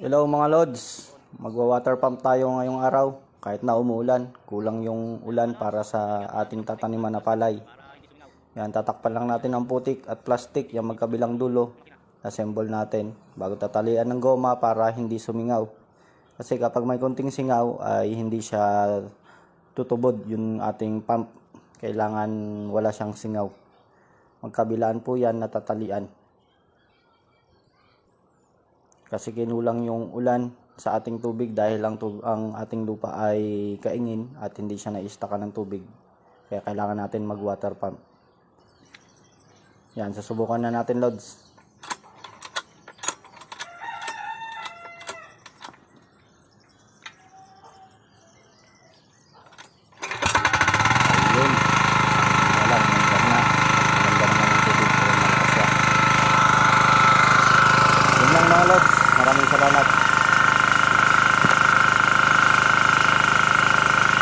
Hello mga lods, magwa-water pump tayo ngayong araw kahit na umuulan. Kulang yung ulan para sa ating tataniman na palay. Yan, tatakpan lang natin ang putik at plastic yung magkabilang dulo. Assemble natin bago tatalian ng goma para hindi sumingaw. Kasi kapag may konting singaw ay hindi siya tutubod yung ating pump. Kailangan wala siyang singaw. Magkabilaan po yan na tatalian. Kasi kinulang yung ulan sa ating tubig dahil ang ating lupa ay kaingin at hindi siya naistakan ng tubig. Kaya kailangan natin mag-water pump. Yan, susubukan na natin, lods. Ayun. Wala, nandiyan na. Maganda naman ang tubig. Kaya malakas siya. Yun lang mga lods. Maraming salamat.